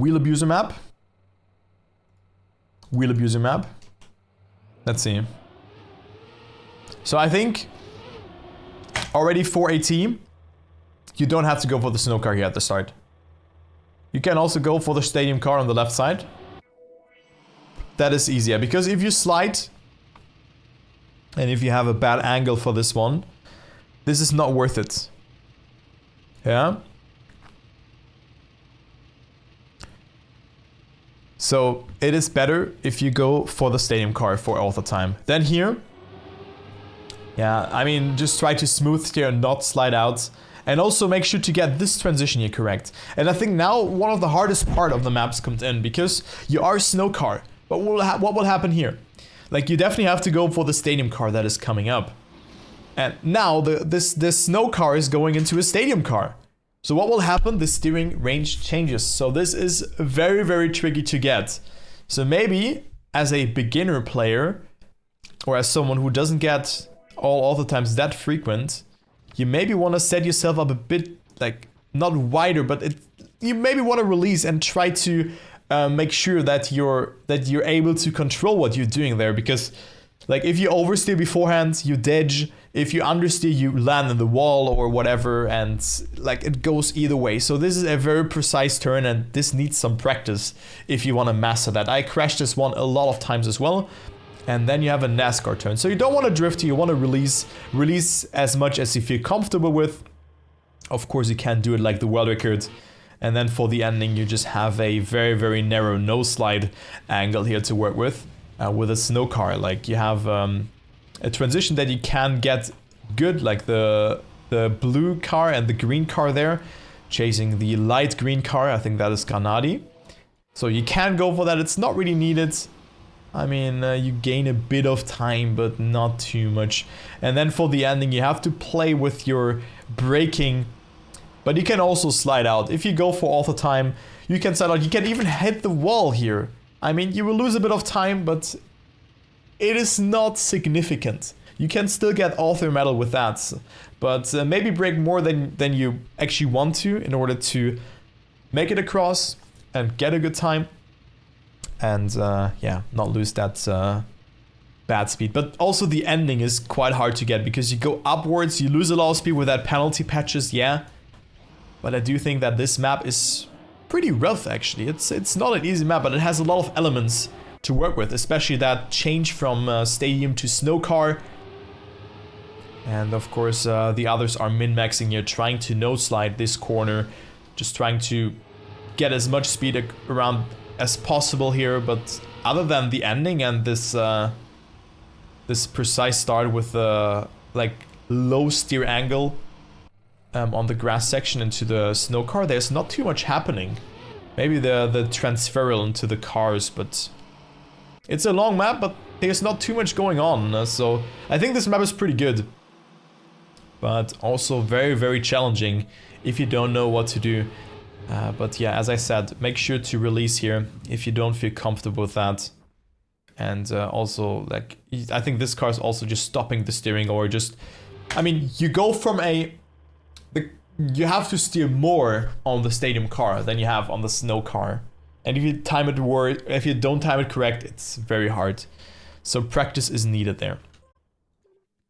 Wheel abuser map. Wheel abuser map. Let's see. So I think already for a team, you don't have to go for the snow car here at the start. You can also go for the stadium car on the left side. That is easier, because if you slide, and if you have a bad angle for this one, this is not worth it. Yeah? So it is better if you go for the stadium car for all the time. Then here, yeah, I mean, just try to smooth here and not slide out. And also make sure to get this transition here correct. And I think now one of the hardest part of the maps comes in, because you are snow car. But what will happen here? Like, you definitely have to go for the stadium car that is coming up. And now this snow car is going into a stadium car. So what will happen? The steering range changes. So this is very, very tricky to get. So maybe as a beginner player, or as someone who doesn't get all the times that frequent, you maybe want to set yourself up a bit, like, not wider, but you maybe want to release and try to make sure that you're able to control what you're doing there. Because, like, if you oversteer beforehand, you dodge. If you understeer, you land in the wall or whatever, and like, it goes either way. So this is a very precise turn, and this needs some practice if you want to master that. I crashed this one a lot of times as well. And then you have a NASCAR turn. So you don't want to drift, you want to release as much as you feel comfortable with. Of course, you can't do it like the world record. And then for the ending, you just have a very, very narrow no slide angle here to work with a snow car. Like, you have a transition that you can get good, like the blue car and the green car there, chasing the light green car. I think that is Granadi. So you can go for that. It's not really needed. I mean, you gain a bit of time, but not too much. And then for the ending, you have to play with your braking. But you can also slide out. If you go for all the time, you can slide out. You can even hit the wall here. I mean, you will lose a bit of time, but it is not significant. You can still get author medal with that. But maybe brake more than you actually want to in order to make it across and get a good time. And yeah, not lose that bad speed. But also the ending is quite hard to get, because you go upwards, you lose a lot of speed with that penalty patches, yeah. But I do think that this map is pretty rough, actually. It's not an easy map, but it has a lot of elements to work with, especially that change from stadium to snow car. And of course, the others are min-maxing here, trying to no-slide this corner, just trying to get as much speed around as possible here. But other than the ending and this this precise start with the like low steer angle on the grass section into the snow car, there's not too much happening. Maybe the transferal into the cars, but it's a long map, but there's not too much going on. So I think this map is pretty good, but also very, very challenging if you don't know what to do. But yeah, as I said, make sure to release here if you don't feel comfortable with that. And also, like, I think this car is also just stopping the steering, or just, I mean, you go from you have to steer more on the stadium car than you have on the snow car. And if you time it if you don't time it correct, it's very hard. So practice is needed there.